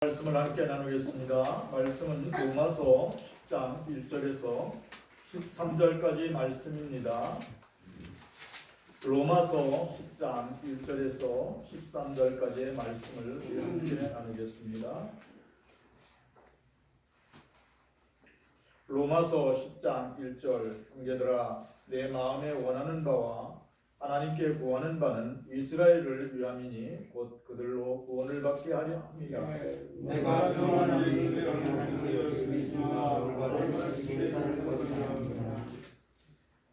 말씀을 함께 나누겠습니다. 말씀은 로마서 10장 1절에서 13절까지 말씀입니다. 로마서 10장 1절에서 13절까지의 말씀을 함께 나누겠습니다. 로마서 10장 1절. 형제들아, 내 마음에 원하는 바와 하나님께 구하는 바는 이스라엘을 위함이니 곧 그들로 구원을 받게 하려 합니다. 내가 정한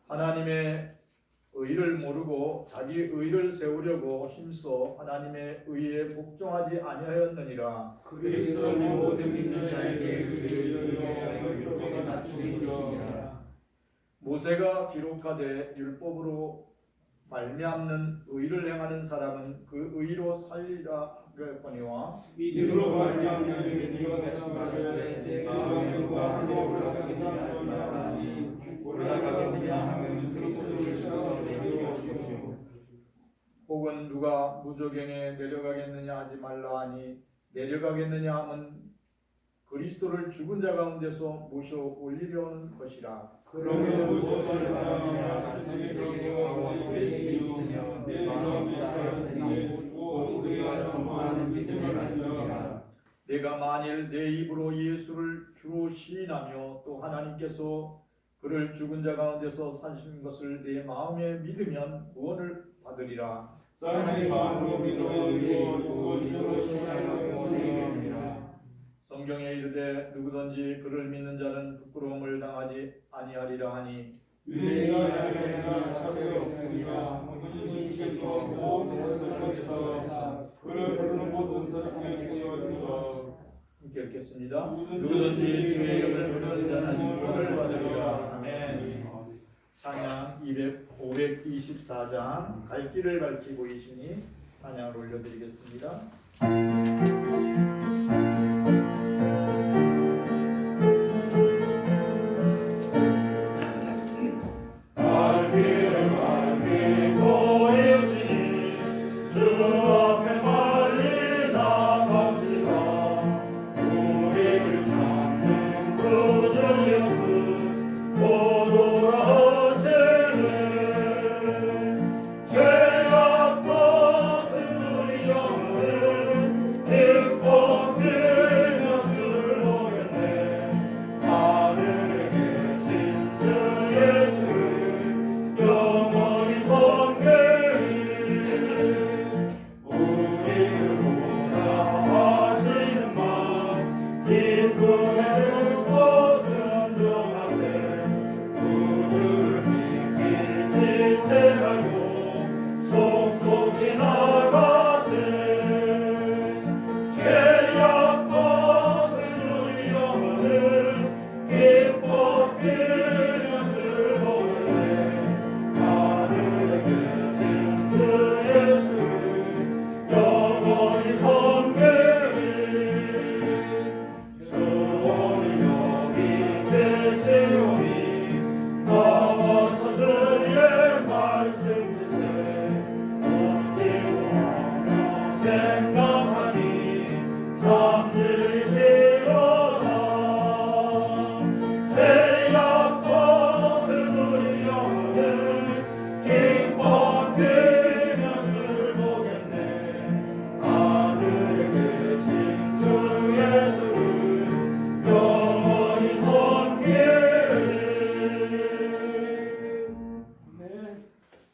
하나님의 의를 모르고 자기 의를 세우려고 힘써 하나님의 의에 복종하지 아니하였느니라. 그리스도는 모든 믿는 자에게 의를 갖추게 되시니라. 모세가 기록하되 율법으로 말미암는 의를 행하는 사람은 그 의로 살리라 하거니와 믿음으로 말미암는 의가 말씀하시되 내가 하늘과 하늘에 올라가겠느냐 하면 그리스도를 실어서 내게 하시오. 혹은 누가 무저갱에 내려가겠느냐 하지 말라 하니 내려가겠느냐 하면 그리스도를 죽은 자 가운데서 모셔 올리려는 것이라. 그러면 무엇을 바라느냐 말씀이 우리에게 있으며 내 마음이 하였으니 곧 우리가 전파하는 믿음의 말씀이라. 내가 만일 내 입으로 예수를 주로 시인하며 또 하나님께서 그를 죽은 자 가운데서 사신 것을 내 마음에 믿으면 구원을 받으리라. 사람의 마음으로 믿어 의로 입으로 신뢰하고 내리느니라. 성경에 이르되 누구든지 그를 믿는 자는 부끄러움을 당하지 아니하리라 하니 위대가 야외가 차별 없으니라. 주님께서 모든 것에서 그를 부르는 모든 사람에게 이루어지소서. 함께 읽겠습니다. 누구든지 주의 이름을 부르는 자는 구원을 받으리라. 아멘. 찬양 524장 갈 길을 밝히고 계시니 찬양을 올려드리겠습니다.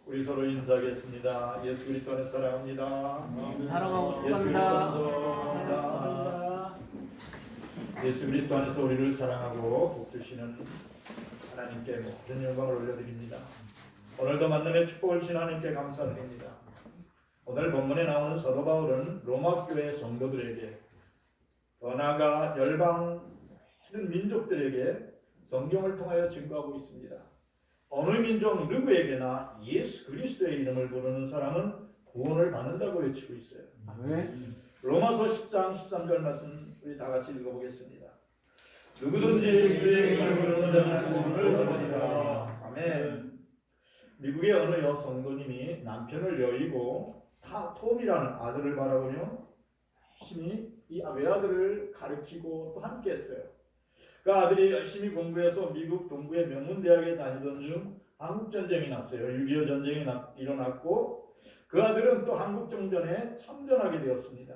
우리 서로 인사하겠습니다. 예수 그리스도 안에 사랑합니다. 사랑하고 축복합니다. 예수 그리스도 안에서 우리를 사랑하고 복주시는 하나님께 모든 영광을 올려드립니다. 오늘도 만남의 축복을 주신 하나님께 감사드립니다. 오늘 본문에 나오는 사도 바울은 로마 교회 성도들에게 더 나아가 열방 모든 민족들에게 성경을 통하여 증거하고 있습니다. 어느 민족 누구에게나 예수 그리스도의 이름을 부르는 사람은 구원을 받는다고 외치고 있어요. 아멘. 로마서 10장 13절 말씀 우리 다 같이 읽어보겠습니다. 누구든지 주의 이름을 부르는 자는 구원을 받으리라. 아멘. 미국의 어느 여성도님이 남편을 여의고 톰이라는 아들을 바라보며 열심히 이 외아들을 가르치고 또 함께 했어요. 그 아들이 열심히 공부해서 미국 동부의 명문대학에 다니던 중 한국전쟁이 났어요. 6.25 전쟁이 일어났고 그 아들은 또 한국정전에 참전하게 되었습니다.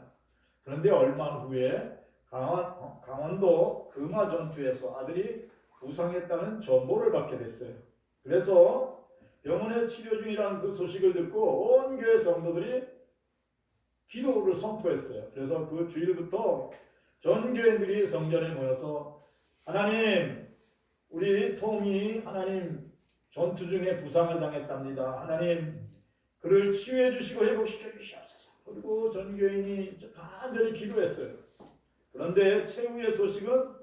그런데 얼마 후에 강원도 금화 전투에서 아들이 부상했다는 전보를 받게 됐어요. 그래서 병원에 치료 중이라는 그 소식을 듣고 온 교회 성도들이 기도를 선포했어요. 그래서 그 주일부터 전 교회들이 성전에 모여서 하나님, 우리 톰이 하나님 전투 중에 부상을 당했답니다. 하나님, 그를 치유해 주시고 회복시켜 주시옵소서. 그리고 전 교인이 간절히 기도했어요. 그런데 최후의 소식은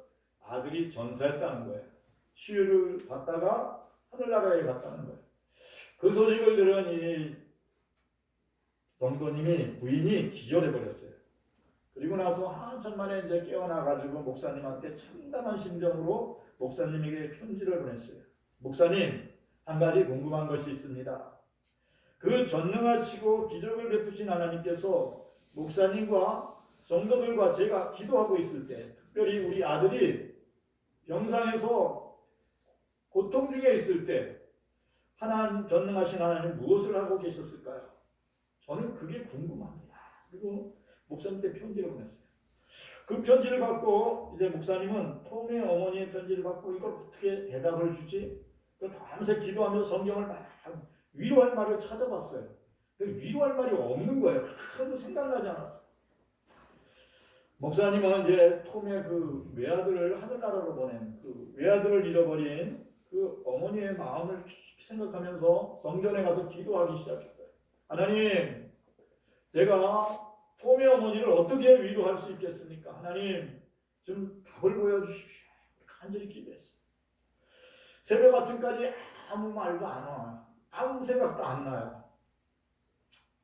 아들이 전사했다는 거예요. 치유를 받다가 하늘나라에 갔다는 거예요. 그 소식을 들은 이 성도님이 부인이 기절해 버렸어요. 그리고 나서 한참 만에 이제 깨어나가지고 목사님한테 참담한 심정으로 목사님에게 편지를 보냈어요. 목사님, 한 가지 궁금한 것이 있습니다. 그 전능하시고 기적을 베푸신 하나님께서 목사님과 성도들과 제가 기도하고 있을 때, 특별히 우리 아들이 병상에서 고통 중에 있을 때 하나님, 전능하신 하나님 무엇을 하고 계셨을까요? 저는 그게 궁금합니다. 그리고 목사님한테 편지를 보냈어요. 그 편지를 받고 이제 목사님은 톰의 어머니의 편지를 받고 이걸 어떻게 대답을 주지? 밤새 기도하면서 성경을 막 위로할 말을 찾아봤어요. 위로할 말이 없는 거예요. 하나도 생각나지 않았어요. 목사님은 이제 톰의 그 외아들을 하늘나라로 보낸 그 외아들을 잃어버린 그 어머니의 마음을 깊이 생각하면서 성전에 가서 기도하기 시작했어요. 하나님, 제가 톰의 어머니를 어떻게 위로할 수 있겠습니까? 하나님, 좀 답을 보여주십시오. 간절히 기도했어요. 새벽 아침까지 아무 말도 안 와요. 아무 생각도 안 나요.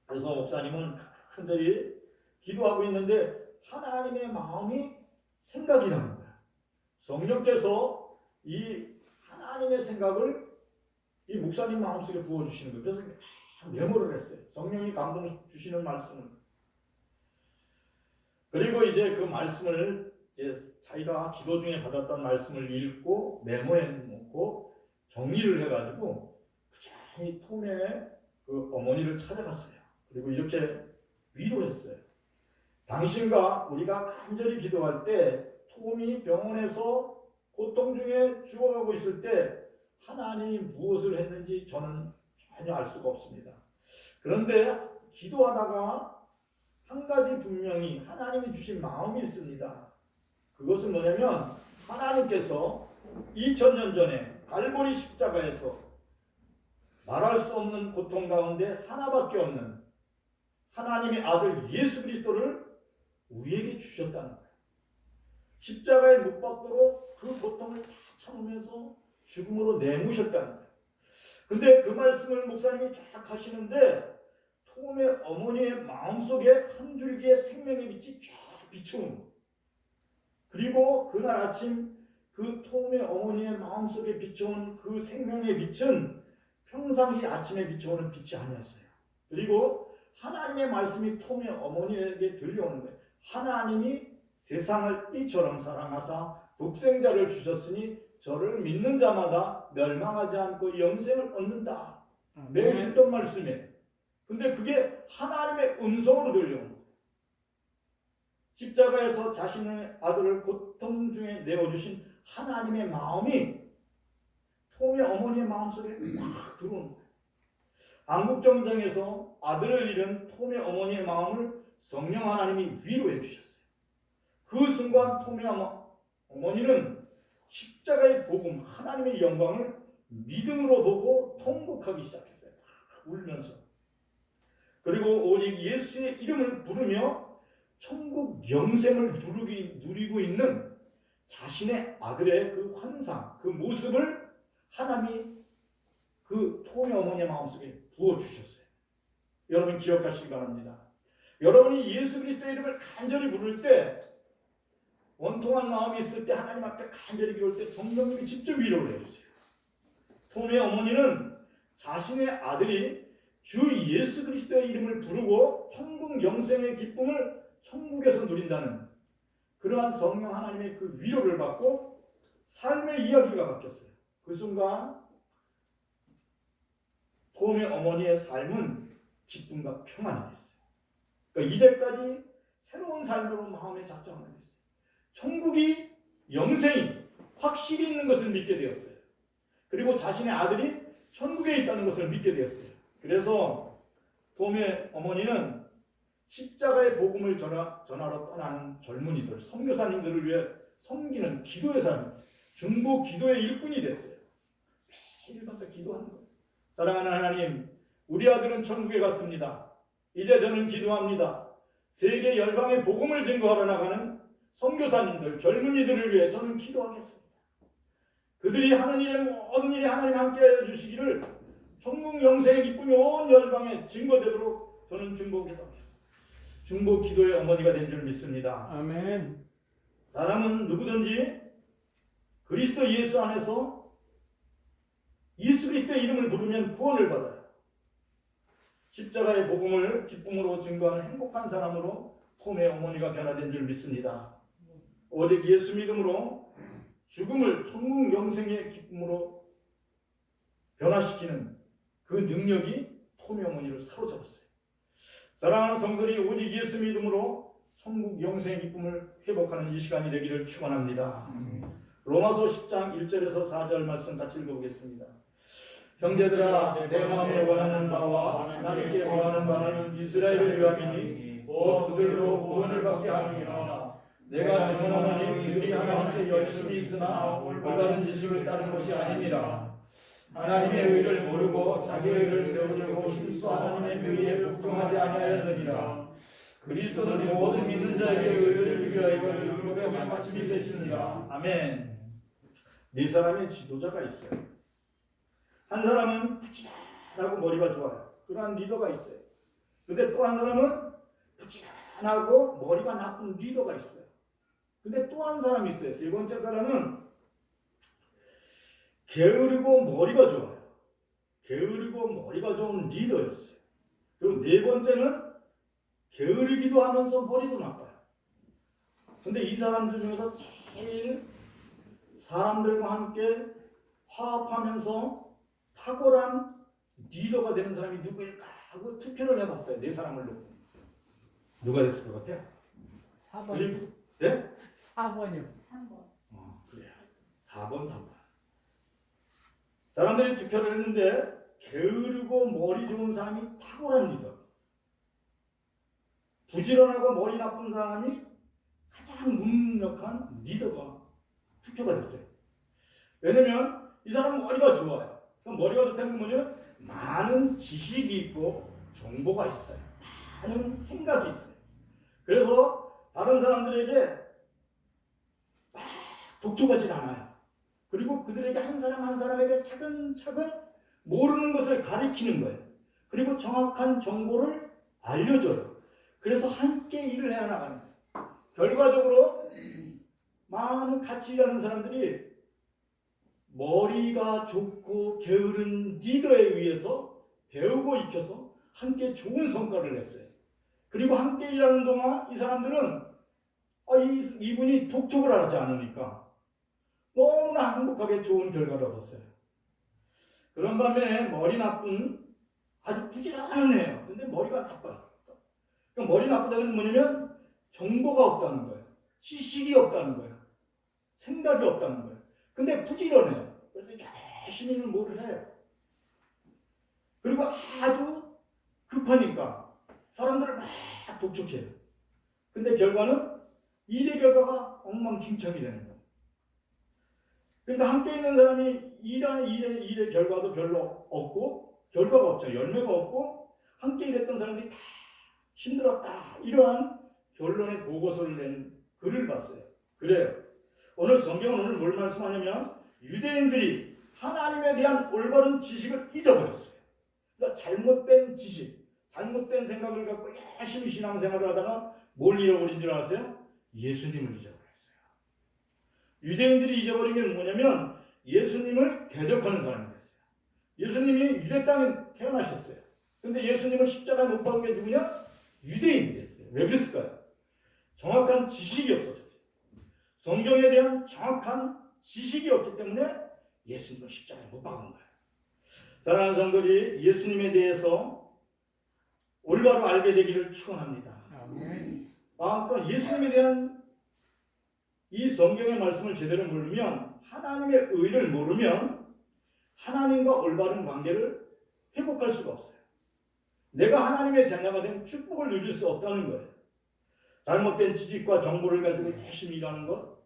그래서 목사님은 간절히 기도하고 있는데 하나님의 마음이 생각이 나는 거예요. 성령께서 이 하나님의 생각을 이 목사님 마음속에 부어주시는 거예요. 그래서 메모를 했어요. 성령이 감동 주시는 말씀을. 그리고 이제 그 말씀을 이제 자기가 기도 중에 받았던 말씀을 읽고 메모해 놓고 정리를 해가지고 부지런히 톰의 그 어머니를 찾아갔어요. 그리고 이렇게 위로했어요. 당신과 우리가 간절히 기도할 때 톰이 병원에서 고통 중에 죽어가고 있을 때 하나님이 무엇을 했는지 저는 전혀 알 수가 없습니다. 그런데 기도하다가 한 가지 분명히 하나님이 주신 마음이 있습니다. 그것은 뭐냐면 하나님께서 2000년 전에 갈보리 십자가에서 말할 수 없는 고통 가운데 하나밖에 없는 하나님의 아들 예수 그리스도를 우리에게 주셨다는 거예요. 십자가에 못 박도록 그 고통을 다 참으면서 죽음으로 내모셨다는 거예요. 근데 그 말씀을 목사님이 쫙 하시는데 톰의 어머니의 마음속에 한 줄기의 생명의 빛이 쫙 비춰오는 거예요. 그리고 그날 아침 그 톰의 어머니의 마음속에 비춰온 그 생명의 빛은 평상시 아침에 비춰오는 빛이 아니었어요. 그리고 하나님의 말씀이 톰의 어머니에게 들려오는 거예요. 하나님이 세상을 이처럼 사랑하사 독생자를 주셨으니 저를 믿는 자마다 멸망하지 않고 영생을 얻는다. 매일 듣던 말씀이에요. 근데 그게 하나님의 음성으로 들려오는 거예요. 십자가에서 자신의 아들을 고통 중에 내어주신 하나님의 마음이 톰의 어머니의 마음속에 확 들어오는 거예요. 한국정전에서 아들을 잃은 톰의 어머니의 마음을 성령 하나님이 위로해 주셨어요. 그 순간 톰의 어머니는 십자가의 복음, 하나님의 영광을 믿음으로 보고 통곡하기 시작했어요. 울면서. 그리고 오직 예수의 이름을 부르며 천국 영생을 누리고 있는 자신의 아들의 그 환상, 그 모습을 하나님이 그 톰의 어머니의 마음속에 부어주셨어요. 여러분 기억하시기 바랍니다. 여러분이 예수 그리스도의 이름을 간절히 부를 때, 원통한 마음이 있을 때, 하나님 앞에 간절히 기도할 때 성령님이 직접 위로를 해주세요. 톰의 어머니는 자신의 아들이 주 예수 그리스도의 이름을 부르고 천국 영생의 기쁨을 천국에서 누린다는 그러한 성령 하나님의 그 위로를 받고 삶의 이야기가 바뀌었어요. 그 순간 도움의 어머니의 삶은 기쁨과 평안이 됐어요. 그러니까 이제까지 새로운 삶으로 마음에 작정을 했어요. 천국이 영생이 확실히 있는 것을 믿게 되었어요. 그리고 자신의 아들이 천국에 있다는 것을 믿게 되었어요. 그래서 도움의 어머니는 십자가의 복음을 전하러 떠나는 젊은이들, 선교사님들을 위해 섬기는 기도의 삶, 중보 기도의 일꾼이 됐어요. 매일마다 기도하는 거예요. 사랑하는 하나님, 우리 아들은 천국에 갔습니다. 이제 저는 기도합니다. 세계 열방의 복음을 증거하러 나가는 선교사님들, 젊은이들을 위해 저는 기도하겠습니다. 그들이 하는 일의 모든 일에 하나님 함께하여 주시기를 천국 영생의 기쁨이 온 열방에 증거되도록 저는 중보 기도하겠습니다. 중보 기도의 어머니가 된 줄 믿습니다. 아멘. 사람은 누구든지 그리스도 예수 안에서 예수 그리스도의 이름을 부르면 구원을 받아요. 십자가의 복음을 기쁨으로 증거하는 행복한 사람으로 톰의 어머니가 변화된 줄 믿습니다. 오직 예수 믿음으로 죽음을 천국 영생의 기쁨으로 변화시키는 그 능력이 톰의 어머니를 사로잡았어요. 사랑하는 성도들이 오직 예수 믿음으로 천국 영생의 기쁨을 회복하는 이 시간이 되기를 축원합니다. 로마서 10장 1절에서 4절 말씀 같이 읽어보겠습니다. 형제들아, 내 마음에 원하는 바와 하나님께 원하는 바는 이스라엘을 위함이니 곧 그들로 구원을 받게 하느니라. 내가 증언하노니 그들이 하나님께 열심히 있으나 올바른 지식을 따른 것이 아니니라. 하나님의 의를 모르고 자기의 의를 세우려고 힘써 하나님의 의에 복종하지 아니하였느니라. 그리스도는 모든 믿는 자에게 의를 이루게 하여 율법의 마침이 되시니라. 아멘. 네 사람의 지도자가 있어요. 한 사람은 푸짐하고 머리가 좋아요. 그러한 리더가 있어요. 근데 또 한 사람은 푸짐하고 머리가 나쁜 리더가 있어요. 근데 또 한 사람이 있어요. 세 번째 사람은 게으르고 머리가 좋아요. 게으르고 머리가 좋은 리더였어요. 그리고 네 번째는 게으르기도 하면서 머리도 나빠요. 근데 이 사람들 중에서 제일 사람들과 함께 화합하면서 탁월한 리더가 되는 사람이 누구일까 하고 투표를 해봤어요. 네 사람을 놓고. 누가 됐을 것 같아요? 4번이요. 네? 4번이요. 3번. 그래요. 4번, 3번. 사람들이 투표를 했는데 게으르고 머리 좋은 사람이 탁월한 리더. 부지런하고 머리 나쁜 사람이 가장 무능력한 리더가 투표가 됐어요. 왜냐면 이 사람은 머리가 좋아요. 머리가 좋다는 건 뭐냐면 많은 지식이 있고 정보가 있어요. 많은 생각이 있어요. 그래서 다른 사람들에게 막 독촉하지 않아요. 그리고 그들에게 한 사람 한 사람에게 차근차근 모르는 것을 가르치는 거예요. 그리고 정확한 정보를 알려줘요. 그래서 함께 일을 해나가는 거예요. 결과적으로 많은 같이 일하는 사람들이 머리가 좋고 게으른 리더에 의해서 배우고 익혀서 함께 좋은 성과를 냈어요. 그리고 함께 일하는 동안 이 사람들은 이분이 독촉을 하지 않으니까 너무나 행복하게 좋은 결과를 얻었어요. 그런 반면에 머리 나쁜 아주 부지런한 애예요. 근데 머리가 나빠요. 그러니까 머리 나쁘다는 건 뭐냐면 정보가 없다는 거예요. 지식이 없다는 거예요. 생각이 없다는 거예요. 근데 부지런해요. 그래서 열심히 뭐를 해요. 그리고 아주 급하니까 사람들을 막 독촉해요. 근데 결과는 일의 결과가 엉망진창이 되는 거예요. 그러니까 함께 있는 사람이 일의 결과도 별로 없고 결과가 없죠. 열매가 없고 함께 일했던 사람들이 다 힘들었다. 이러한 결론의 보고서를 낸 글을 봤어요. 그래요. 오늘 성경은 오늘 뭘 말씀하냐면 유대인들이 하나님에 대한 올바른 지식을 잊어버렸어요. 그러니까 잘못된 지식, 잘못된 생각을 갖고 열심히 신앙생활을 하다가 뭘 잃어버린 줄 아세요? 예수님을 잊어버렸어요. 유대인들이 잊어버린 게 뭐냐면 예수님을 대적하는 사람이 됐어요. 예수님이 유대 땅에 태어나셨어요. 근데 예수님을 십자가에 못 박은 게 누구냐? 유대인이 됐어요. 왜 그랬을까요? 정확한 지식이 없었어요. 성경에 대한 정확한 지식이 없기 때문에 예수님은 십자가에 못 박은 거예요. 사랑하는 성도들이 예수님에 대해서 올바로 알게 되기를 축원합니다. 그러니까 예수님에 대한 이 성경의 말씀을 제대로 모르면, 하나님의 의를 모르면 하나님과 올바른 관계를 회복할 수가 없어요. 내가 하나님의 자녀가 된 축복을 누릴 수 없다는 거예요. 잘못된 지식과 정보를 가지고 열심히 일하는 것,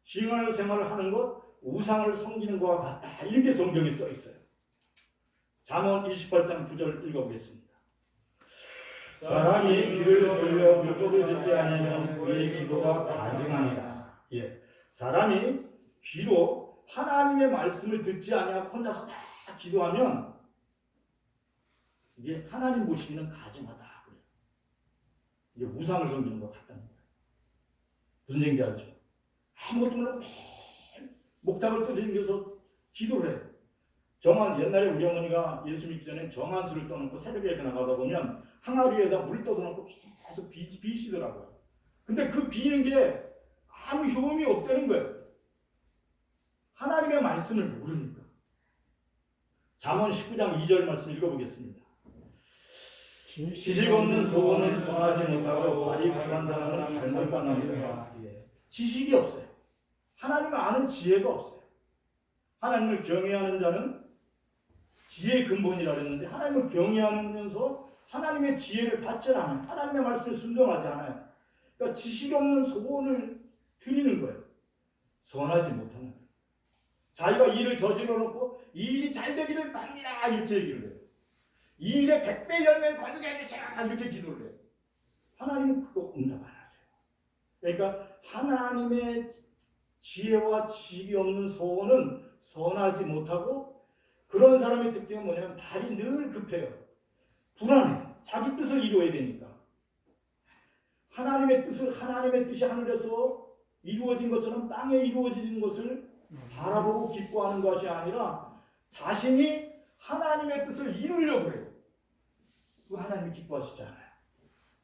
싱할 생활을 하는 것, 우상을 섬기는 것과 같다. 이렇게 성경에 써 있어요. 잠언 28장 9절 읽어보겠습니다. 사람이 귀를 돌려 율법을 듣지 않으면 그의 기도가 가증하니라. 예, 사람이 귀로 하나님의 말씀을 듣지 아니하고 혼자서 다 기도하면 이게 하나님 보시기는 가증하다. 이게 우상을 섬기는 것 같다는 거예요. 무슨 얘기인지 알죠? 아무것도 모르고 매일 목탁을 두들겨서 기도를 해요. 옛날에 우리 어머니가 예수 믿기 전에 정한수를 떠놓고 새벽에 나가다 보면 항아리에다 물 떠놓고 계속 비시더라고요. 근데 그 비는 게 아무 효험이 없다는 거예요. 하나님의 말씀을 모르니까. 잠언 19장 2절 말씀 읽어보겠습니다. 지식 없는 소원은 선하지 못하고 발이 강한 사람은 잘못 만납니다. 지식이 없어요. 하나님을 아는 지혜가 없어요. 하나님을 경외하는 자는 지혜의 근본이라 그랬는데, 하나님을 경외하면서 하나님의 지혜를 받지 않아요. 하나님의 말씀을 순종하지 않아요. 그러니까 지식이 없는 소원을 드리는 거예요. 선하지 못하는 거예요. 자기가 일을 저질러 놓고 이 일이 잘 되기를 바랍니다 이렇게 얘기를 해요. 이 일에 100배 열매를 거두게 해주세요 이렇게 기도를 해요. 하나님은 그거 응답 안 하세요. 그러니까 하나님의 지혜와 지식이 없는 소원은 선하지 못하고, 그런 사람의 특징은 뭐냐면 발이 늘 급해요. 불안해요. 자기 뜻을 이루어야 되니까. 하나님의 뜻이 하늘에서 이루어진 것처럼 땅에 이루어진 것을 바라보고 기뻐하는 것이 아니라 자신이 하나님의 뜻을 이루려고 해요. 그 하나님이 기뻐하시지 않아요.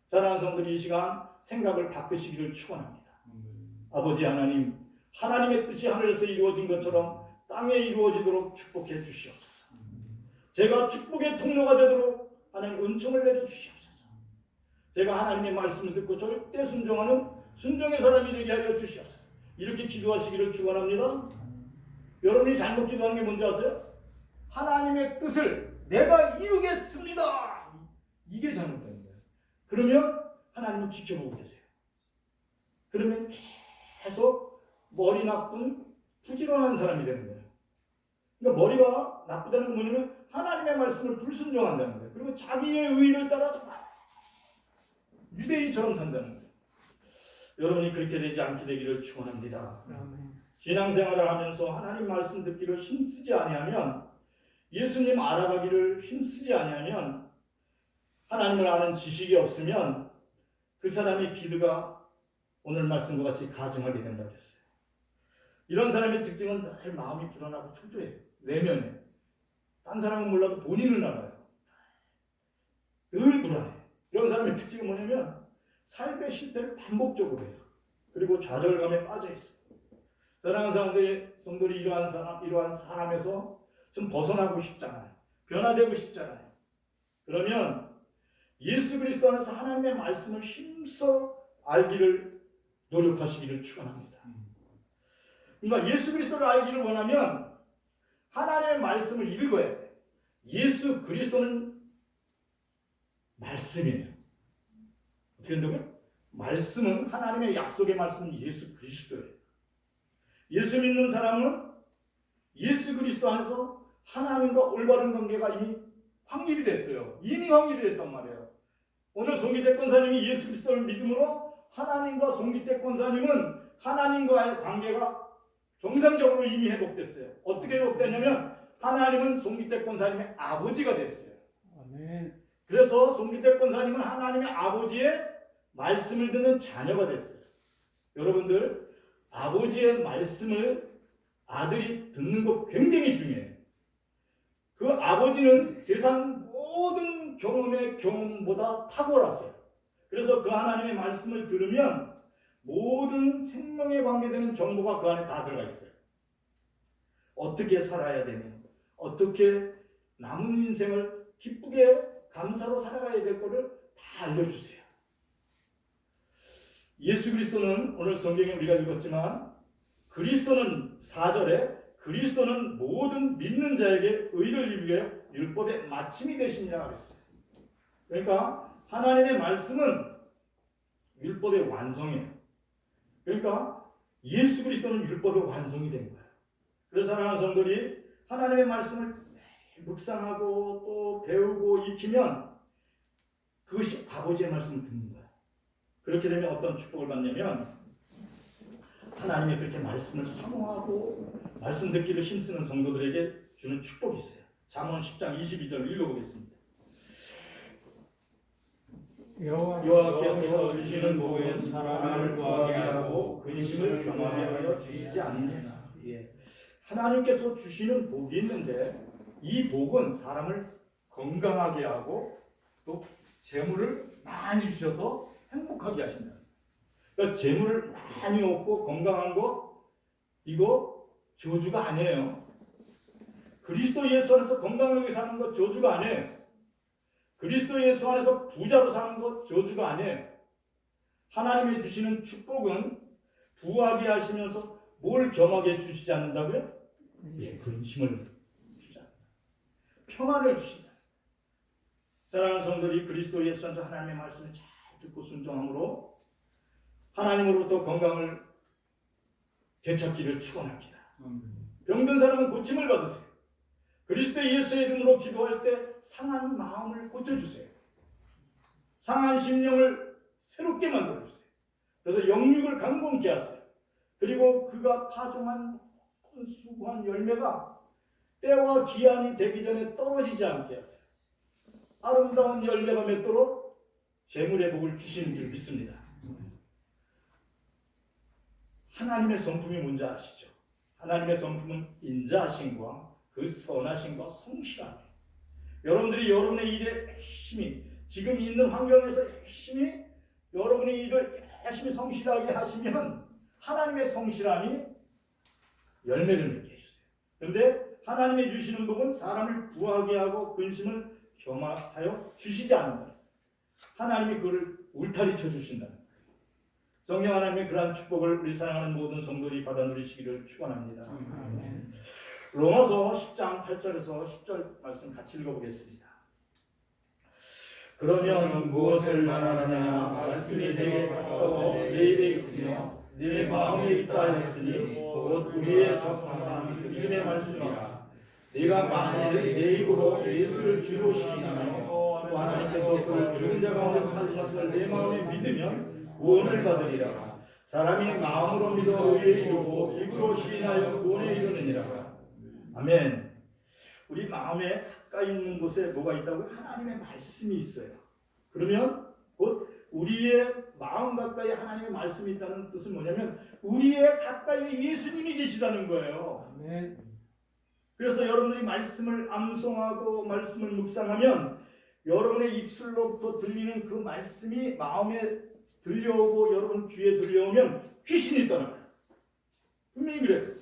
사랑하는 성도들이 이 시간 생각을 바꾸시기를 축원합니다. 아버지 하나님, 하나님의 뜻이 하늘에서 이루어진 것처럼 땅에 이루어지도록 축복해 주시옵소서. 제가 축복의 통로가 되도록 하나님 은총을 내려 주시옵소서. 제가 하나님의 말씀을 듣고 절대 순종하는 순종의 사람이 되게 하여 주시옵소서. 이렇게 기도하시기를 축원합니다. 여러분이 잘못 기도하는 게 뭔지 아세요? 하나님의 뜻을 내가 이루겠습니다. 이게 잘못된 거예요. 그러면 하나님은 지켜보고 계세요. 그러면 계속 머리 나쁜 부지런한 사람이 되는 거예요. 그러니까 머리가 나쁘다는 건 뭐냐면 하나님의 말씀을 불순종한다는 거예요. 그리고 자기의 의를 따라 유대인처럼 산다는 거예요. 여러분이 그렇게 되지 않게 되기를 축원합니다. 신앙생활을 하면서 하나님 말씀 듣기를 힘쓰지 아니하면, 예수님 알아가기를 힘쓰지 아니하면, 하나님을 아는 지식이 없으면 그 사람의 기도가 오늘 말씀과 같이 가증하게 된다고 했어요. 이런 사람의 특징은 늘 마음이 불안하고 초조해요. 내면에. 딴 사람은 몰라도 본인은 알아요. 늘 불안해. 이런 사람의 특징은 뭐냐면 삶의 실패를 반복적으로 해요. 그리고 좌절감에 빠져 있어요. 사랑하는 성도들이 이러한 사람에서 좀 벗어나고 싶잖아요. 변화되고 싶잖아요. 그러면 예수 그리스도 안에서 하나님의 말씀을 힘써 알기를 노력하시기를 축원합니다. 그러니까 예수 그리스도를 알기를 원하면 하나님의 말씀을 읽어야 돼. 예수 그리스도는 말씀이에요. 어떻게 된다고요? 말씀은, 하나님의 약속의 말씀은 예수 그리스도예요. 예수 믿는 사람은 예수 그리스도 안에서 하나님과 올바른 관계가 이미 확립이 됐어요. 이미 확립이 됐단 말이에요. 오늘 송기태 권사님이 예수 그리스도를 믿음으로 하나님과 송기태 권사님은 하나님과의 관계가 정상적으로 이미 회복됐어요. 어떻게 회복됐냐면 하나님은 송기태 권사님의 아버지가 됐어요. 아멘. 그래서 송기태 권사님은 하나님의 아버지의 말씀을 듣는 자녀가 됐어요. 여러분들, 아버지의 말씀을 아들이 듣는 것 굉장히 중요해요. 그 아버지는 세상 모든 경험보다 탁월하세요. 그래서 그 하나님의 말씀을 들으면 모든 생명에 관계되는 정보가 그 안에 다 들어가 있어요. 어떻게 살아야 되며, 어떻게 남은 인생을 기쁘게 감사로 살아가야 될 거를 다 알려주세요. 예수 그리스도는 오늘 성경에 우리가 읽었지만 그리스도는 4절에 그리스도는 모든 믿는 자에게 의를 이루게 율법의 마침이 되시니라 그랬어요. 그러니까 하나님의 말씀은 율법의 완성이에요. 그러니까 예수 그리스도는 율법의 완성이 된 거예요. 그래서 사랑하는 성도들이 하나님의 말씀을 묵상하고 또 배우고 익히면 그것이 아버지의 말씀을 듣는 거예요. 그렇게 되면 어떤 축복을 받냐면 하나님이 그렇게 말씀을 사모하고 말씀 듣기를 힘쓰는 성도들에게 주는 축복이 있어요. 잠언 10장 22절 읽어보겠습니다. 여호와께서 주시는 복은 사람을 구하게 하고 근심을 겸하게 하여 주시지 않느냐. 예. 하나님께서 주시는 복이 있는데 이 복은 사람을 건강하게 하고 또 재물을 많이 주셔서 행복하게 하신다. 그러니까 재물을 많이 얻고 건강한 거 이거 저주가 아니에요. 그리스도 예수 안에서 건강하게 사는 거 저주가 아니에요. 그리스도 예수 안에서 부자로 사는 것 저주가 아니에요. 하나님이 주시는 축복은 부하게 하시면서 뭘 겸하게 주시지 않는다고요? 예, 근심을 주지 않는다. 평안을 주신다. 사랑하는 성도들이 그리스도 예수 안에서 하나님의 말씀을 잘 듣고 순종함으로 하나님으로부터 건강을 되찾기를 축원합니다. 병든 사람은 고침을 받으세요. 그리스도 예수의 이름으로 기도할 때 상한 마음을 고쳐주세요. 상한 심령을 새롭게 만들어주세요. 그래서 영육을 강건케 하세요. 그리고 그가 파종한 수고한 열매가 때와 기한이 되기 전에 떨어지지 않게 하세요. 아름다운 열매가 맺도록 재물의 복을 주시는 줄 믿습니다. 하나님의 성품이 뭔지 아시죠? 하나님의 성품은 인자하심과 그 선하심과 성실함이에요. 여러분들이 여러분의 일에 열심히 지금 있는 환경에서 열심히 여러분의 일을 열심히 성실하게 하시면 하나님의 성실함이 열매를 맺게 해주세요. 그런데 하나님의 주시는 복은 사람을 부하게 하고 근심을 겸하여 주시지 않는다 했어요. 하나님이 그걸 울타리 쳐주신다는 거예요. 성령 하나님의 그러한 축복을 우리 사랑하는 모든 성도들이 받아 누리시기를 축원합니다. 로마서 10장 8절에서 10절 말씀 같이 읽어보겠습니다. 그러면 무엇을 말하느냐 말씀이 내게 가까워 내 입에 있으며 내 마음에 있다 했으니 곧 우리의 적당한 믿음의 말씀이라. 네가 만일 내 입으로 예수를 주로 시인하며 또 하나님께서 그를 죽은 자 가운데 살리셨을 내 마음에 믿으면 구원을 받으리라. 사람이 마음으로 믿어 의에 이르고 입으로 시인하여 구원에 이르느니라. 아멘. 우리 마음에 가까이 있는 곳에 뭐가 있다고요? 하나님의 말씀이 있어요. 그러면 곧 우리의 마음 가까이 하나님의 말씀이 있다는 뜻은 뭐냐면 우리의 가까이에 예수님이 계시다는 거예요. 아멘. 그래서 여러분들이 말씀을 암송하고 말씀을 묵상하면 여러분의 입술로부터 들리는 그 말씀이 마음에 들려오고 여러분 귀에 들려오면 귀신이 떠나가요. 분명히 그래요.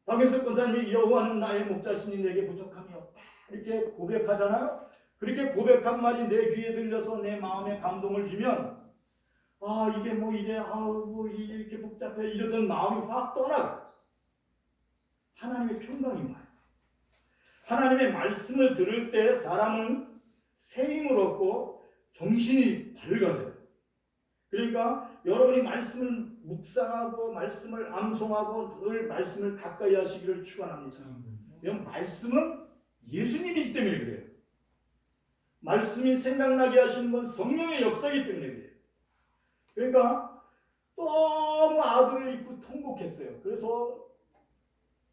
박영석 권사님이 여호와는 나의 목자시니 내게 부족함이 없다 이렇게 고백하잖아요. 그렇게 고백한 말이 내 귀에 들려서 내 마음에 감동을 주면 아 이게 뭐 이래 아우 뭐 이렇게 복잡해 이러던 마음이 확 떠나가. 하나님의 평강이 와요. 하나님의 말씀을 들을 때 사람은 새 힘을 얻고 정신이 밝아져요. 그러니까 여러분이 말씀을 묵상하고 말씀을 암송하고 늘 말씀을 가까이 하시기를 축원합니다. 이건 말씀은 예수님이기 때문에 그래요. 말씀이 생각나게 하시는 건 성령의 역사이기 때문에 그래요. 그러니까 너무 아들을 잊고 통곡했어요. 그래서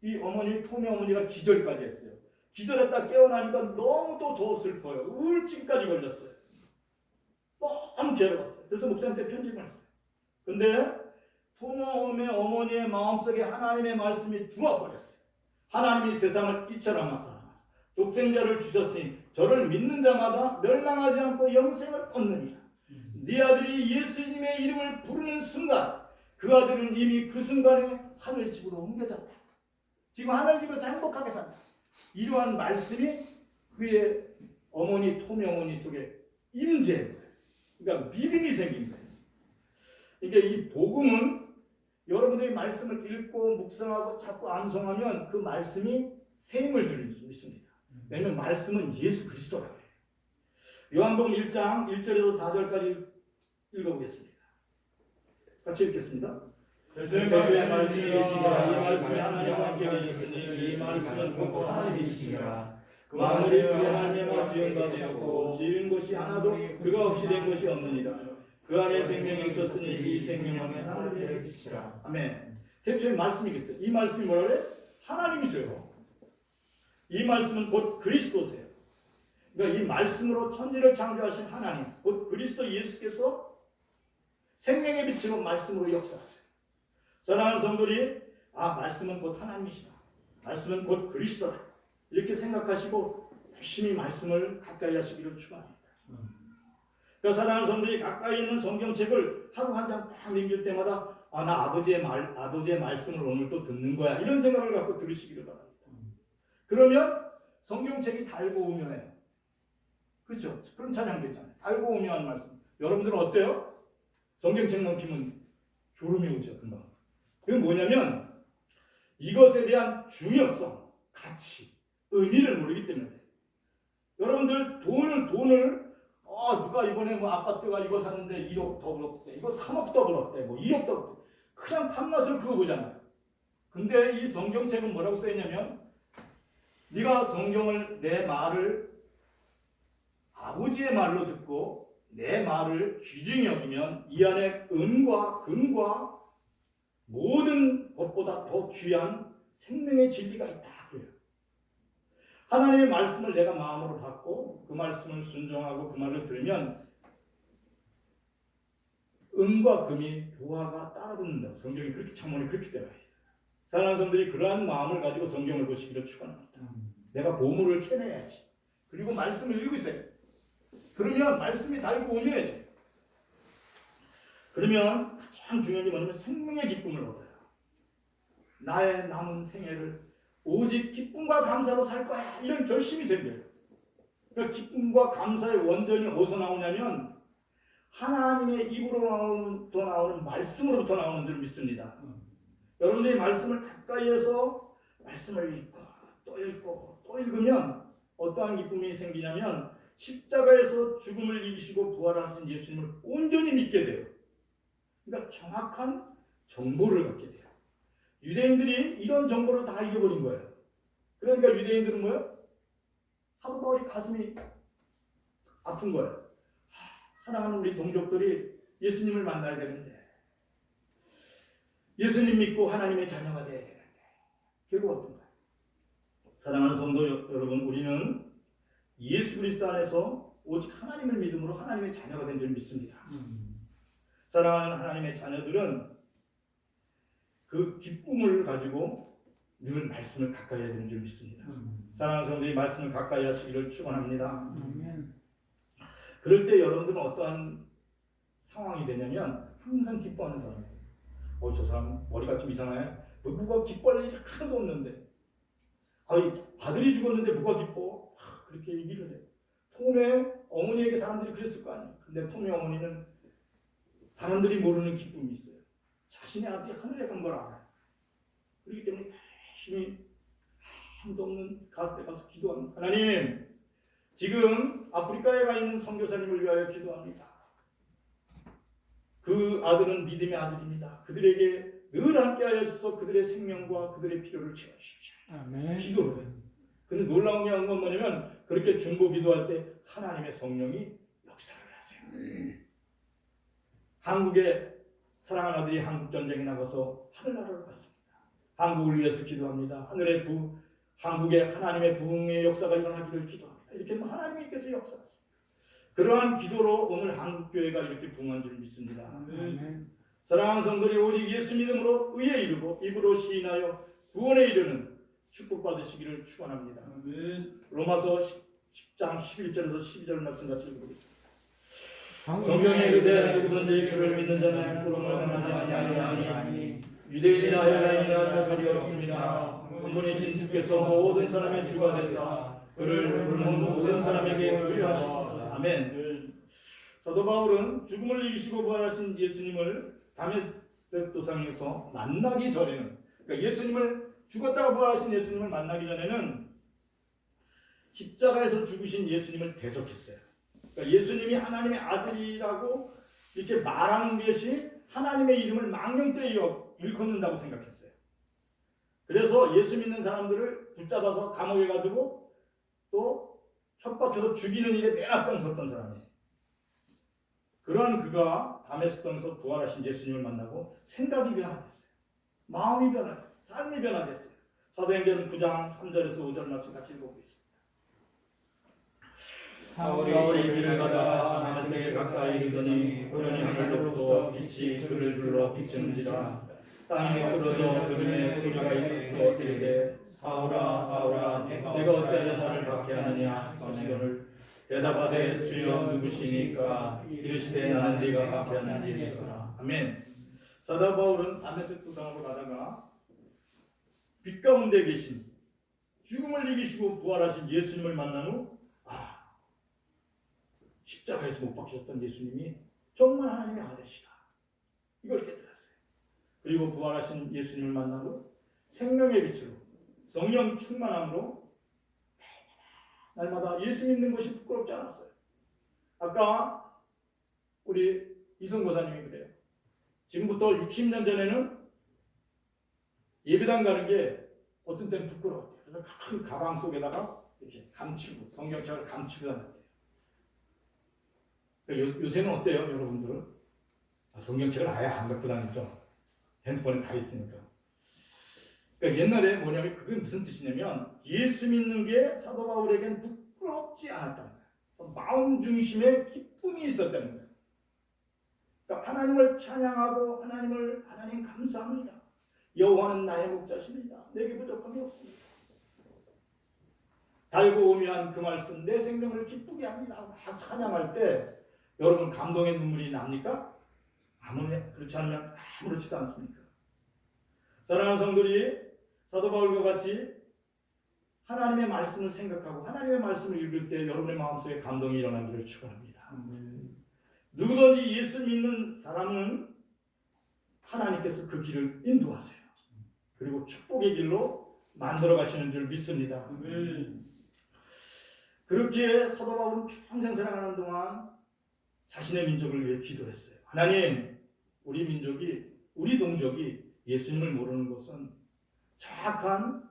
이 어머니 토미 어머니가 기절까지 했어요. 기절했다 깨어나니까 너무도 더 슬퍼요. 우울증까지 걸렸어요. 너무 괴로웠어요. 그래서 목사님한테 편지를 했어요. 근데 토모의 어머니의 마음속에 하나님의 말씀이 들어와 버렸어요. 하나님이 세상을 이처럼 사랑하사 독생자를 주셨으니 저를 믿는 자마다 멸망하지 않고 영생을 얻느니라. 네 아들이 예수님의 이름을 부르는 순간 그 아들은 이미 그 순간에 하늘집으로 옮겨졌다. 지금 하늘집에서 행복하게 산다. 이러한 말씀이 그의 어머니 토미 어머니 속에 임재한 거예요. 그러니까 믿음이 생긴 거예요. 그러니까 이 복음은 여러분들이 말씀을 읽고 묵상하고 자꾸 암송하면 그 말씀이 새 힘을 주는 줄 믿습니다. 왜냐하면 말씀은 예수 그리스도라고 해요. 요한복음 1장 1절에서 4절까지 읽어보겠습니다. 같이 읽겠습니다. 태초에 말씀이 계시니라 이 말씀이 하나님과 함께 계셨으니 이 말씀은 곧 하나님이시니라. 그 만물이 그로 말미암아 지은 바 되었고 지은 것이 하나도 그가 없이 된 것이 없느니라. 그 안에 생명이 있었으니 이 생명은 하나님의 빛이라. 아멘. 태초에 말씀이 있어요. 이 말씀이 뭐라 그래? 하나님이세요. 이 말씀은 곧 그리스도세요. 그러니까 이 말씀으로 천지를 창조하신 하나님, 곧 그리스도 예수께서 생명의 빛으로 말씀으로 역사하세요. 사랑하는 성도들이 말씀은 곧 하나님이시다. 말씀은 곧 그리스도다. 이렇게 생각하시고 열심히 말씀을 가까이 하시기를 축원합니다. 그러니까 사랑하는 성도들이 가까이 있는 성경책을 하루 한 장 딱 넘길 때마다 나 아버지의 말씀을 오늘 또 듣는 거야. 이런 생각을 갖고 들으시기를 바랍니다. 그러면 성경책이 달고 오묘해요. 그렇죠? 그런 찬양도 있잖아요. 달고 오묘한 말씀. 여러분들은 어때요? 성경책 넘기면 졸음이 오죠. 금방. 그게 뭐냐면 이것에 대한 중요성, 가치, 의미를 모르기 때문에 여러분들 돈을 누가 이번에 뭐 아파트가 이거 샀는데 1억 더 벌었대, 이거 3억 더 벌었대, 뭐 2억 더 벌었대. 그냥 판맛을 그거 보잖아요. 근데 이 성경책은 뭐라고 써있냐면 네가 성경을 내 말을 아버지의 말로 듣고 내 말을 귀중히 여기면 이 안에 은과 금과 모든 것보다 더 귀한 생명의 진리가 있다. 그래요. 하나님의 말씀을 내가 마음으로 받고 그 말씀을 순종하고 그 말을 들으면 은과 금이 보화가 따라붙는다고 성경이 그렇게 창문이 그렇게 되어 있어요. 사랑하는 성들이 그러한 마음을 가지고 성경을 보시기를 축원합니다. 내가 보물을 캐내야지. 그리고 말씀을 읽으세요. 그러면 말씀이 달고 오며야지. 그러면 가장 중요한 게 뭐냐면 생명의 기쁨을 얻어요. 나의 남은 생애를 오직 기쁨과 감사로 살 거야. 이런 결심이 생겨요. 그 기쁨과 감사의 원전이 어디서 나오냐면 하나님의 입으로부터 나오는 말씀으로부터 나오는 줄 믿습니다. 여러분들이 말씀을 가까이에서 말씀을 읽고 또 읽고 또 읽으면 어떠한 기쁨이 생기냐면 십자가에서 죽음을 이기시고 부활하신 예수님을 온전히 믿게 돼요. 그러니까 정확한 정보를 갖게 돼요. 유대인들이 이런 정보를 다 잊어버린 거예요. 그러니까 유대인들은 뭐예요? 사도 바울이 가슴이 아픈 거예요. 사랑하는 우리 동족들이 예수님을 만나야 되는데 예수님 믿고 하나님의 자녀가 되어야 되는데 괴로웠던 거예요. 사랑하는 성도 여러분, 우리는 예수 그리스도 안에서 오직 하나님을 믿음으로 하나님의 자녀가 된 줄 믿습니다. 사랑하는 하나님의 자녀들은 그 기쁨을 가지고 늘 말씀을 가까이 해야 되는 줄 믿습니다. 사랑하는 성도들이 말씀을 가까이 하시기를 축원합니다. 그럴 때 여러분들은 어떠한 상황이 되냐면 항상 기뻐하는 사람이에요. 저 사람 머리가 좀 이상해. 누가 기뻐할 일이 하나도 없는데 아들이 죽었는데 누가 기뻐? 그렇게 얘기를 해요. 톰의 어머니에게 사람들이 그랬을 거 아니에요. 근데 톰의 어머니는 사람들이 모르는 기쁨이 있어요. 자신의 아들이 하늘에 간 걸 알아요. 그렇기 때문에 열심히 아무도 없는 가운데 가서 기도합니다. 하나님, 지금 아프리카에 가 있는 선교사님을 위하여 기도합니다. 그 아들은 믿음의 아들입니다. 그들에게 늘 함께 하셔서 그들의 생명과 그들의 필요를 채워주십시오. 아멘. 기도를 해요. 근데 놀라운 게 건 뭐냐면 그렇게 중보 기도할 때 하나님의 성령이 역사를 하세요. 한국의 사랑하는 아들이 한국 전쟁에 나가서 하늘나라를 갔습니다. 한국을 위해서 기도합니다. 한국의 하나님의 부흥의 역사가 일어나기를 기도합니다. 이렇게 하나님께서 역사하십니다. 그러한 기도로 오늘 한국교회가 이렇게 부흥한 줄 믿습니다. 아멘. 사랑하는 성도들이 오직 예수 믿음으로 의에 이르고 입으로 시인하여 구원에 이르는 축복받으시기를 축원합니다. 로마서 10장 11절에서 12절 말씀 같이 읽어보겠습니다. 성경에 이르되 누구든지 그를 믿는 자는 부름을 당하지 아니하니 유대인이나 헬라인이나 차별이 없습니다. 한 분이신 주께서 모든 사람의 주가 되사 그를 부르는 모든 사람에게 부여하시다. 아멘. 사도 바울은 죽음을 이기시고 부활하신 예수님을 다메섹 도상에서 만나기 전에는, 그러니까 예수님을 죽었다가 부활하신 예수님을 만나기 전에는 십자가에서 죽으신 예수님을 대적했어요. 그러니까 예수님이 하나님의 아들이라고 이렇게 말하는 것이 하나님의 이름을 망령되이 일컫는다고 생각했어요. 그래서 예수 믿는 사람들을 붙잡아서 감옥에 가두고 또 협박해서 죽이는 일에 맨 앞장 섰던 사람이에요. 그러한 그가 다메섹 땅에서 부활하신 예수님을 만나고 생각이 변화됐어요. 마음이 변화됐어요. 삶이 변화됐어요. 사도행전 9장 3절에서 5절 말씀 같이 읽어보겠습니다. 사울이 길을 가다가 다메섹에 가까이 이르더니 우연히 하늘로부터 빛이 그를 불러 비추는지라. 땅이 끓어져 그림의 소리가 있어 이르되 사울아 사울아 내가 어찌하여 너를 박해하느냐 하시거늘 대답하되 주여 누구시니까 이르시되 나는 네가 박해하는 예수라. 아멘. 사도 바울은 다메섹 도상으로 가다가 빛 가운데 계신 죽음을 이기시고 부활하신 예수님을 만난 후 십자가에서 못 박히셨던 예수님이 정말 하나님의 아들이시다, 이걸 깨달았어요. 그리고 부활하신 예수님을 만난 후 생명의 빛으로 성령 충만함으로 날마다 예수 믿는 것이 부끄럽지 않았어요. 아까 우리 이성 고사님이 그래요. 지금부터 60년 전에는 예배당 가는 게 어떤 때는 부끄러웠대요. 그래서 큰 가방 속에다가 이렇게 감추고 성경책을 감추고 다녔대요. 요새는 어때요, 여러분들은? 성경책을 아예 안 갖고 다니죠. 핸드폰에 다 있으니까. 그러니까 옛날에 뭐냐면 그게 무슨 뜻이냐면 예수 믿는 게 사도 바울에게는 부끄럽지 않았다는 거예요. 마음 중심에 기쁨이 있었다는 거예요. 그러니까 하나님을 찬양하고 하나님 감사합니다. 여호와는 나의 목자십니다. 내게 부족함이 없습니다. 달고 오묘한 그 말씀 내 생명을 기쁘게 합니다. 막 찬양할 때 여러분 감동의 눈물이 납니까? 그렇지 않으면 아무렇지도 않습니까? 사랑하는 성도들이 사도 바울과 같이 하나님의 말씀을 생각하고 하나님의 말씀을 읽을 때 여러분의 마음속에 감동이 일어나기를 축원합니다. 누구든지 예수 믿는 사람은 하나님께서 그 길을 인도하세요. 그리고 축복의 길로 만들어 가시는 줄 믿습니다. 그렇게 사도 바울은 평생 살아가는 동안 자신의 민족을 위해 기도했어요. 하나님, 우리 민족이, 우리 동족이 예수님을 모르는 것은 정확한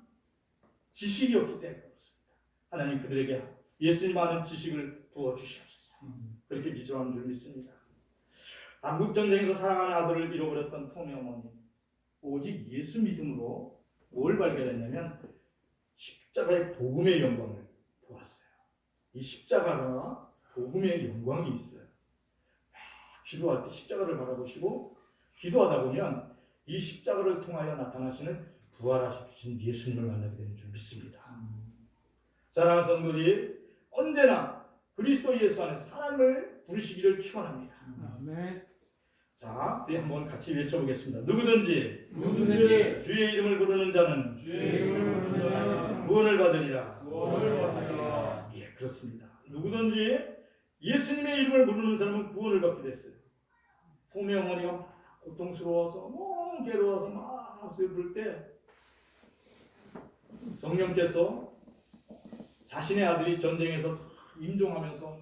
지식이었기 때문에 그렇습니다. 하나님, 그들에게 예수님 아는 지식을 부어주시옵소서. 그렇게 기도하는 줄 믿습니다. 한국전쟁에서 사랑하는 아들을 잃어버렸던 톰의 어머니, 오직 예수 믿음으로 뭘 발견했냐면 십자가의 복음의 영광을 보았어요. 이 십자가가 복음의 영광이 있어요. 기도할 때 십자가를 바라보시고 기도하다 보면 이 십자가를 통하여 나타나시는 부활하신 예수님을 만나게 되는 줄 믿습니다. 사랑하는 성도들이 언제나 그리스도 예수 안에서 하나님을 부르시기를 축원합니다. 아멘. 자, 우리 한번 같이 외쳐보겠습니다. 누구든지 주의 이름을 부르는 자는 구원을 받으리라. 예, 그렇습니다. 누구든지 예수님의 이름을 부르는 사람은 구원을 받게 됐어요. 톰의 어머니가 막 고통스러워서 너무 괴로워서 막 슬플 때 성령께서 자신의 아들이 전쟁에서 임종하면서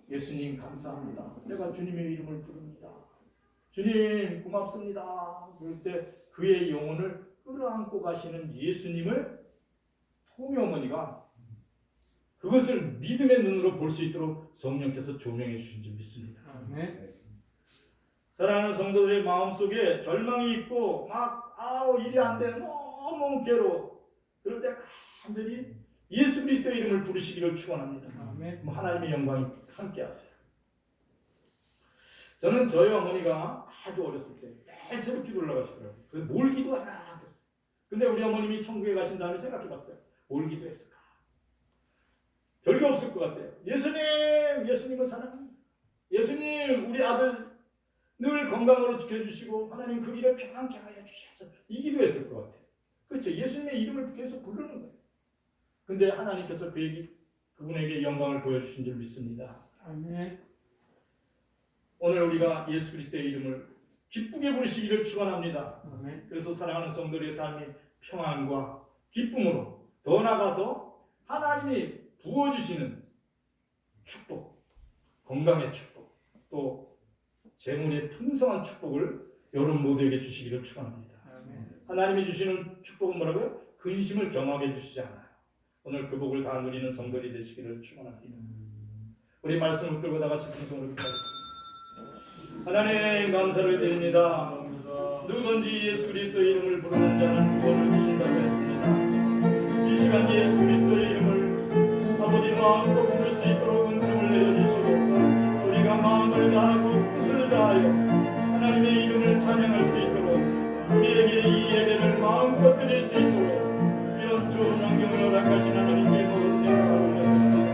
예수님 감사합니다. 내가 주님의 이름을 부릅니다. 주님 고맙습니다. 그럴 때 그의 영혼을 끌어안고 가시는 예수님을 톰의 어머니가 그것을 믿음의 눈으로 볼 수 있도록 성령께서 조명해 주신 줄 믿습니다. 아멘. 사랑하는 성도들의 마음속에 절망이 있고 막 일이 안 돼, 너무 괴로워. 그럴 때 간절히 예수 그리스도의 이름을 부르시기를 축원합니다. 아멘. 하나님의 영광이 함께하세요. 저는 저희 어머니가 아주 어렸을 때 매일 새벽 기도 올라가시더라고요. 그래서 뭘 기도하나 그랬어요. 근데 우리 어머님이 천국에 가신 다음에 생각해봤어요. 뭘 기도했을까? 별게 없을 것 같아요. 예수님을 사랑합니다. 예수님 우리 아들 늘 건강으로 지켜주시고 하나님 그 길을 평안케 하여 주시옵소서. 이 기도했을 것 같아요. 그렇죠. 예수님의 이름을 계속 부르는 거예요. 근데 하나님께서 그분에게 영광을 보여주신 줄 믿습니다. 아멘. 오늘 우리가 예수 그리스도의 이름을 기쁘게 부르시기를 축원합니다. 아멘. 그래서 사랑하는 성도들의 삶이 평안과 기쁨으로 더 나아가서 하나님이 부어주시는 축복, 건강의 축복, 또 재물의 풍성한 축복을 여러분 모두에게 주시기를 축원합니다. 아멘. 하나님이 주시는 축복은 뭐라고요? 근심을 경험해 주시지 않아요. 오늘 그 복을 다 누리는 성도들이 되시기를 축원합니다. 우리 말씀을 끌고 다가 집중성으로 기도하겠습니다. 하나님 감사를 드립니다. 누구든지 예수 그리스도의 이름을 부르는 자는 구원을 주신다고 했습니다. 이 시간 예수 그리스도의 이름을 아버지 마음껏 부를 수 있도록 은총을 내려주시고 우리가 마음을 다하고 뜻을 다하여 하나님의 이름을 찬양할 수 있도록 우리에게 이 예배를 마음껏 드릴 수 있도록 이런 좋은 환경을 허락하신 하나님께 모든 영광을 올려드립니다.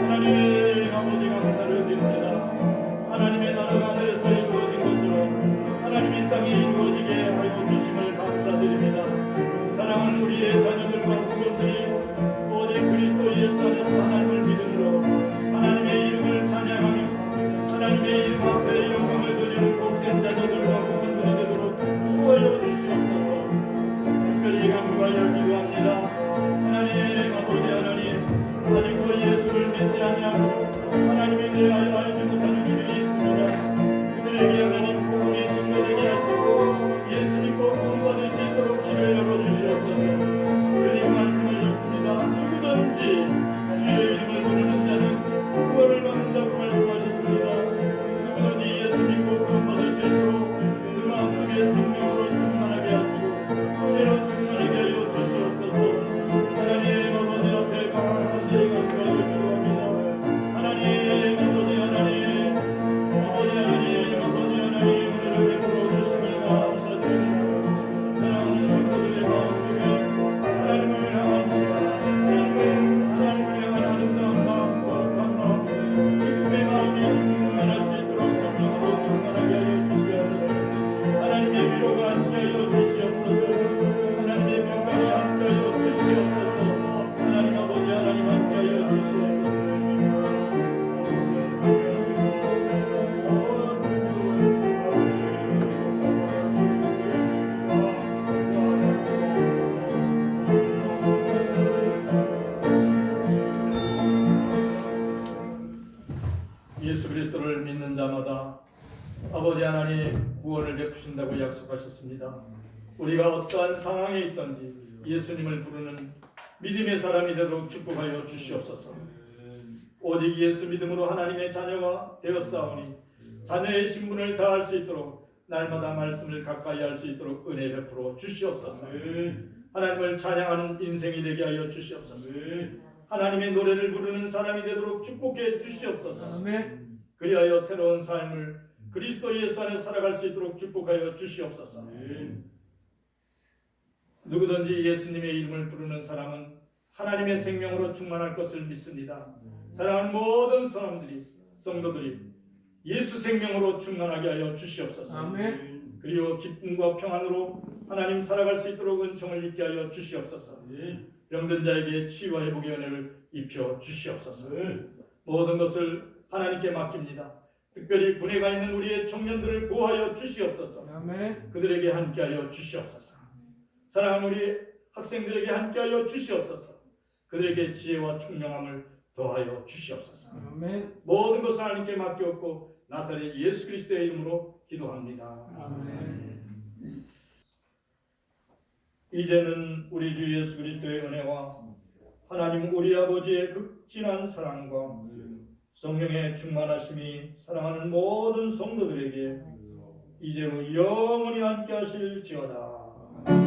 하나님 아버지 감사를 드립니다. 하나님의 나라가 하늘에서 이루어진 것처럼 하나님의 땅에 이루어지게 하여 주심을 감사드립니다. 사랑하는 우리의 자녀들과 후손들이 오직 그리스도 예수 안에서 하나님을 믿음으로 하나님의 이름을 찬양하며 하나님의 이름 앞에 영광을 돌리는 복된 자녀들과 후손들이 되도록 구하여 주시옵소서. 특별히 간구하여 기도합니다. 하나님 아버지 하나님 아직도 예수를 믿지 아니하고 하나님에 대하여 알지 못하는 이들이 있습니다. 그들에게 하나님 복음이 증거되게 하시고 예수 믿고 구원받을 수 있도록 길을 열어주시옵소서. 주님 말씀을 읽습니다. 누구든지 주의 이름을 부르는 자는 구원을 받는다고 말씀하셨습니다. 누구든지 예수 믿고 구원받을 수 있도록 그 마음속에 생명으로 충만하게 하시고 은혜로 충만하게 하여 주시옵소서. 하나님 아버지 앞에 간절히 간구하여 기도합니다. 하나님 아버지 하나님 아버지 하나님 아버지 하나님 은혜를 베풀어 주심을 감사드립니다. 사랑하는 성도들의 마음속에 하나님을 향한 하나님을 향한 아름다운 마음 거룩한 마음 기쁨의 마음이 충만할 수 있도록 성령으로 충만하게 하여 주시옵소서. 하나님의 위로가 함께하여 주시옵소서. 하나님의 평강이 함께하여 주시옵소서. 하나님 아버지 하나님 함께하여 주시옵소서. 예수 그리스도를 믿는 자마다 아버지 하나님 구원을 베푸신다고 약속하셨습니다. 우리가 어떠한 상황에 있든지 예수님을 부르는 믿음의 사람이 되도록 축복하여 주시옵소서. 오직 예수 믿음으로 하나님의 자녀가 되었사오니 자녀의 신분을 다할 수 있도록 날마다 말씀을 가까이 할 수 있도록 은혜 베풀어 주시옵소서. 하나님을 찬양하는 인생이 되게 하여 주시옵소서. 하나님의 노래를 부르는 사람이 되도록 축복해 주시옵소서. 아멘. 그리하여 새로운 삶을 그리스도 예수 안에 살아갈 수 있도록 축복하여 주시옵소서. 누구든지 예수님의 이름을 부르는 사람은 하나님의 생명으로 충만할 것을 믿습니다. 사랑하는 모든 사람들이 성도들이 예수 생명으로 충만하게 하여 주시옵소서. 아멘. 그리고 기쁨과 평안으로 하나님 살아갈 수 있도록 은총을 입게 하여 주시옵소서. 병든 자에게 치유와 회복의 은혜를 입혀 주시옵소서. 모든 것을 하나님께 맡깁니다. 특별히 군에 가 있는 우리의 청년들을 보호하여 주시옵소서. 아멘. 그들에게 함께하여 주시옵소서. 사랑하는 우리 학생들에게 함께하여 주시옵소서. 그들에게 지혜와 총명함을 더하여 주시옵소서. 아멘. 모든 것을 하나님께 맡겼고 나사렛 예수 그리스도의 이름으로 기도합니다. 아멘. 이제는 우리 주 예수 그리스도의 은혜와 하나님 우리 아버지의 극진한 사랑과 성령의 충만하심이 사랑하는 모든 성도들에게 이제로 영원히 함께 하실지어다.